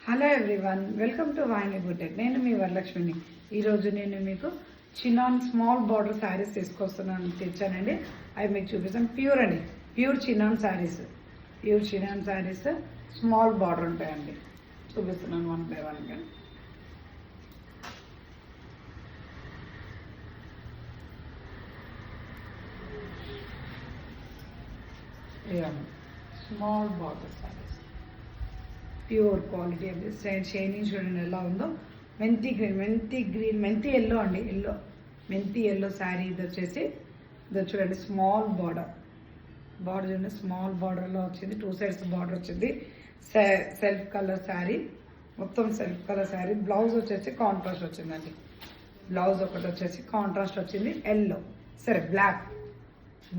Hello everyone, welcome to Vaini boutique. నేను మీ వరలక్ష్మిని. ఈరోజు నేను మీకు చినాన్ స్మాల్ బార్డర్ శారీస్ తెచ్చానండి. అవి మీకు చూపిస్తాను. ప్యూర్ అండి, pure chinon saris. Pure chinon saris small border ఉంటాయండి. చూపిస్తున్నాను వన్ బై వన్గా. Small border saris, pure quality అండి. షైనింగ్ చూడండి ఎలా ఉందో. మెంతి గ్రీన్ మెంతి ఎల్లో అండి, మెంతి ఎల్లో శారీ. ఇది వచ్చేసి చూడండి స్మాల్ బార్డర్ చూడండి, స్మాల్ బార్డర్లో వచ్చింది. 2 సైడ్స్ బార్డర్ వచ్చింది. సెల్ఫ్ కలర్ శారీ, మొత్తం సెల్ఫ్ కలర్ శారీ. బ్లౌజ్ వచ్చేసి కాంట్రాస్ట్ వచ్చిందండి. బ్లౌజ్ ఒకటి వచ్చేసి కాంట్రాస్ట్ వచ్చింది. ఎల్లో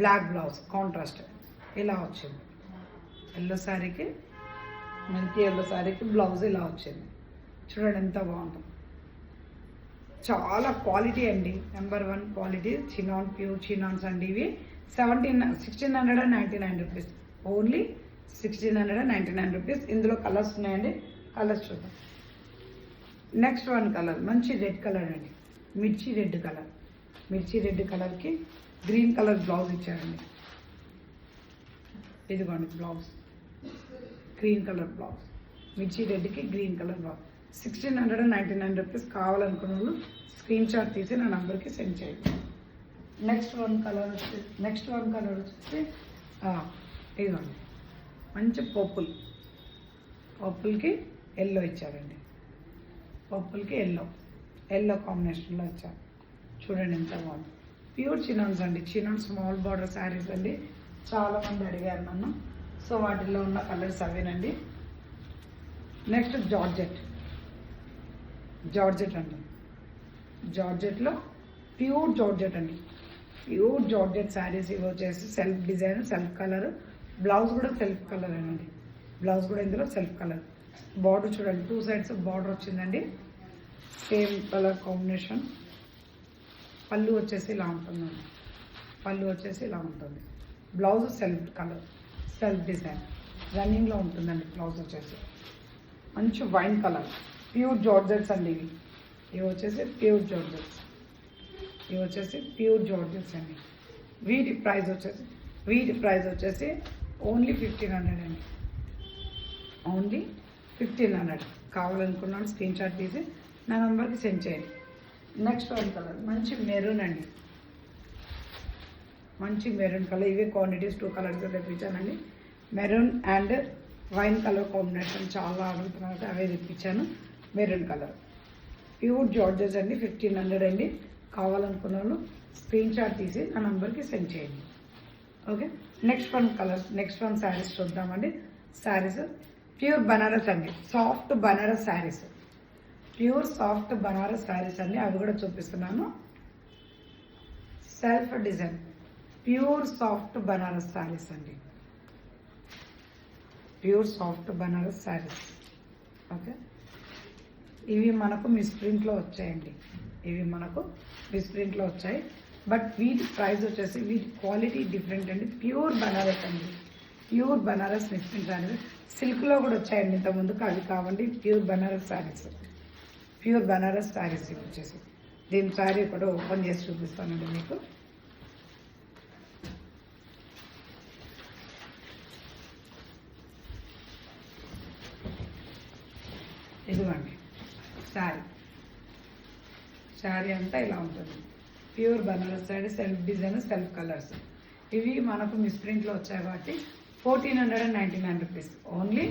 బ్లాక్ బ్లౌజ్ కాంట్రాస్ట్ ఇలా వచ్చింది. ఎల్లో శారీకి, మెంతి ఎల్లో శారీకి బ్లౌజ్ ఇలా వచ్చింది. చూడండి ఎంత బాగుంటుంది. చాలా క్వాలిటీ అండి, నెంబర్ 1 క్వాలిటీ. చినాన్, ప్యూర్ చినాన్స్ అండి. ఇవి 1699 రూపీస్, ఓన్లీ 1699 రూపీస్. ఇందులో కలర్స్ ఉన్నాయండి, కలర్స్ చూద్దాం. నెక్స్ట్ వన్ కలర్ మంచి రెడ్ కలర్ అండి, మిర్చి రెడ్ కలర్కి గ్రీన్ కలర్ బ్లౌజ్ ఇచ్చారండి. ఇదిగోండి బ్లౌజ్, గ్రీన్ కలర్ బ్లౌజ్, మిర్చి రెడ్కి గ్రీన్ కలర్ బ్లౌజ్. 1699 రూపీస్. కావాలనుకున్న వాళ్ళు స్క్రీన్ షాట్ తీసి నా నంబర్కి సెండ్ చేయండి. నెక్స్ట్ వన్ కలర్ వచ్చేసి ఇదిగోండి మంచి పర్పుల్కి ఎల్లో ఇచ్చారండి. పర్పుల్కి ఎల్లో కాంబినేషన్లో ఇచ్చారు. చూడండి ఎంత బాగుంది. ప్యూర్ చినాన్స్ అండి, చినాన్ స్మాల్ బార్డర్ శారీస్ అండి. చాలామంది అడిగారు నన్ను, సో వాటిల్లో ఉన్న కలర్స్ అవేనండి. నెక్స్ట్ జార్జెట్ అండి. జార్జెట్లో ప్యూర్ జార్జెట్ శారీస్. ఇవి వచ్చేసి self design, self colour. Blouse కూడా సెల్ఫ్ కలర్ అండి. బ్లౌజ్ కూడా ఇందులో సెల్ఫ్ కలర్. బార్డర్ చూడండి, 2 సైడ్స్ బార్డర్ వచ్చిందండి, సేమ్ కలర్ కాంబినేషన్. పళ్ళు వచ్చేసి ఇలా ఉంటుందండి. Blouse self colour, self design రన్నింగ్లో ఉంటుందండి. బ్లౌజ్ వచ్చేసి మంచి వైన్ కలర్. ప్యూర్ జార్జెట్స్ అండి. ఇవి వచ్చేసి ప్యూర్ జార్జెట్స్ అండి. వీటి ప్రైస్ వచ్చేసి ఓన్లీ 1500 అండి, ఓన్లీ 1500. కావాలనుకున్నాను స్క్రీన్ షాట్ తీసి నా నెంబర్కి సెండ్ చేయండి. నెక్స్ట్ వన్ కలర్ మంచి మెరూన్ అండి, ఇవే క్వాంటిటీస్ 2 కలర్స్ తెప్పించానండి. Maroon and wine colour combination చాలా అడుగుతున్నారు, అవే తెప్పించాను. మెరూన్ కలర్ ప్యూర్ జార్జెస్ అండి, 1500 అండి. కావాలనుకున్న వాళ్ళు స్క్రీన్ షాట్ తీసి నా నంబర్కి సెండ్ చేయండి. ఓకే, నెక్స్ట్ వన్ శారీస్ చూద్దామండి. శారీస్ ప్యూర్ బనారస్ అండి, సాఫ్ట్ బనారస్ శారీస్, అండి. అవి కూడా చూపిస్తున్నాను. Self design pure soft Banaras saris అండి, ఓకే. ఇవి మనకు మిస్ప్రింట్లో వచ్చాయి. బట్ వీటి ప్రైస్ వచ్చేసి, వీటి క్వాలిటీ డిఫరెంట్ అండి. Pure Banaras misprint saris. సిల్క్లో కూడా వచ్చాయండి ఇంతకుముందు, అవి కావండి. ప్యూర్ బనారస్ శారీస్ ఇవి వచ్చేసి. దీని శారీ కూడా ఓపెన్ చేసి చూపిస్తానండి మీకు. ఇదిగోండి శారీ అంతా ఇలా ఉంటుంది. Pure Banaras sari, self design, self colours. ఇవి మనకు మిస్ప్రింట్లో వచ్చాయి కాబట్టి 1499 రూపీస్, ఓన్లీ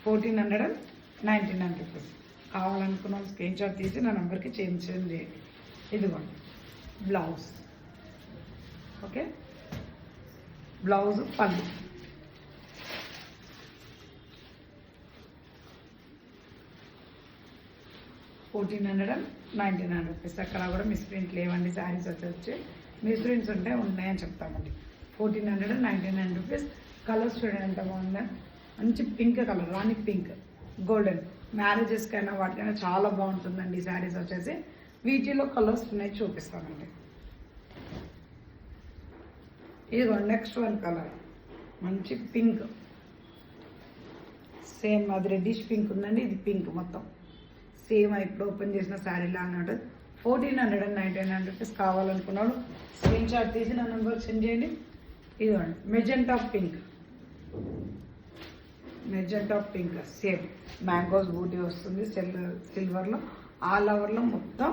1499 రూపీస్. కావాలనుకున్న స్క్రీన్ షాట్ తీసి నా నెంబర్కి చేంజ్ చేయండి. ఇదిగోండి బ్లౌజ్, ఓకే. బ్లౌజ్ పళ్ళు 1499 రూపీస్. అక్కడ కూడా మిస్ప్రింట్ లేవండి. శారీస్ వచ్చి మిస్ప్రింట్స్ ఉన్నాయని చెప్తామండి. 1499 రూపీస్. కలర్స్ చూడండి ఎంత బాగుందా. మంచి పింక్ కలర్, రాణి పింక్, గోల్డెన్. మ్యారేజెస్కైనా వాటికైనా చాలా బాగుంటుందండి శారీస్ వచ్చేసి. వీటిలో కలర్స్ ఉన్నాయి, చూపిస్తానండి. ఇదిగో నెక్స్ట్ వన్ కలర్ మంచి పింక్, సేమ్ అది రెడ్డిష్ పింక్ ఉందండి, ఇది పింక్ మొత్తం సేమ్. ఇప్పుడు ఓపెన్ చేసిన శారీ లాగానే ఉంటుంది. 1499 రూపీస్. కావాలనుకున్నాడు స్క్రీన్ షాట్ తీసి నా నెంబర్ సెండ్ చేయండి. ఇదిగోండి magenta pink, magenta pink same mangoes బూటీ వస్తుంది. సిల్వర్లో ఆల్ ఓవర్లో మొత్తం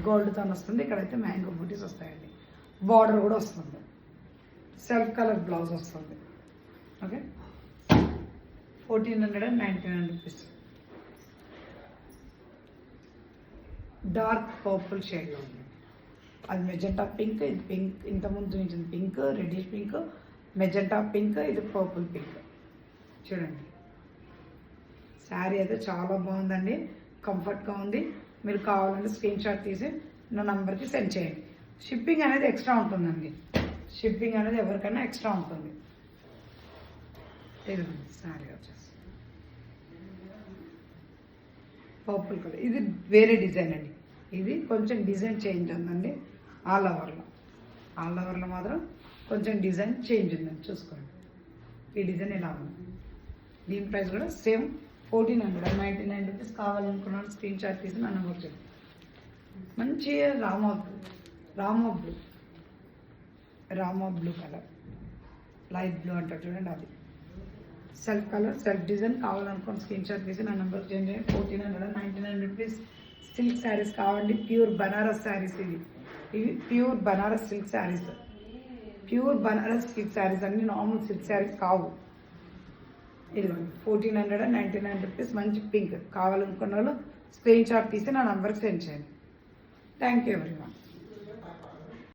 గోల్డ్తో వస్తుంది. ఇక్కడైతే మ్యాంగో బూటీస్ వస్తాయండి. బార్డర్ కూడా వస్తుంది. సెల్ఫ్ కలర్ బ్లౌజ్ వస్తుంది. Okay, 1499 rupees. డార్క్ పర్పుల్ షేడ్లో ఉంది. అది మెజెంటా పింక్, ఇది పింక్, ఇంతకుముందు చూపించింది pink, reddish pink, magenta pink, ఇది పర్పుల్ పింక్. చూడండి శారీ అయితే చాలా బాగుందండి, కంఫర్ట్గా ఉంది. మీరు కావాలంటే స్క్రీన్ షాట్ తీసి నా నంబర్కి సెండ్ చేయండి. షిప్పింగ్ అనేది ఎక్స్ట్రా ఉంటుందండి, షిప్పింగ్ అనేది ఎవరికైనా ఎక్స్ట్రా ఉంటుంది. ఇదిగోండి శారీ వచ్చేసి పర్పుల్ కలర్, ఇది వేరే డిజైన్ అండి. ఇది కొంచెం డిజైన్ చేంజ్ ఉందండి. ఆల్ ఓవర్లో మాత్రం కొంచెం డిజైన్ చేంజ్ ఉందండి. చూసుకోండి ఈ డిజైన్ ఎలా ఉంది. దీని ప్రైస్ కూడా సేమ్ 1499 రూపీస్. కావాలనుకున్నాను స్క్రీన్ షాట్ తీసి నా నెంబర్ చెప్పండి. మంచి Rama blue colour, light blue అంటారు చూడండి, అది సెల్ఫ్ కలర్, సెల్ఫ్ డిజైన్. కావాలనుకోండి స్క్రీన్ షాట్ తీసి నా నెంబర్ చేంజ్ చేయండి. 1499 రూపీస్. సిల్క్ శారీస్ కావండి, ప్యూర్ బనారస్ శారీస్. ఇవి pure Banaras silk saris, pure Banaras silk saris అన్ని నార్మల్ సిల్క్ శారీస్ కావు. ఇదిగోండి 1499 రూపీస్. మంచి పింక్. కావాలనుకున్న వాళ్ళు స్క్రీన్ షాట్ తీసి నా నంబర్కి సెండ్ చేయండి. Thank you everyone.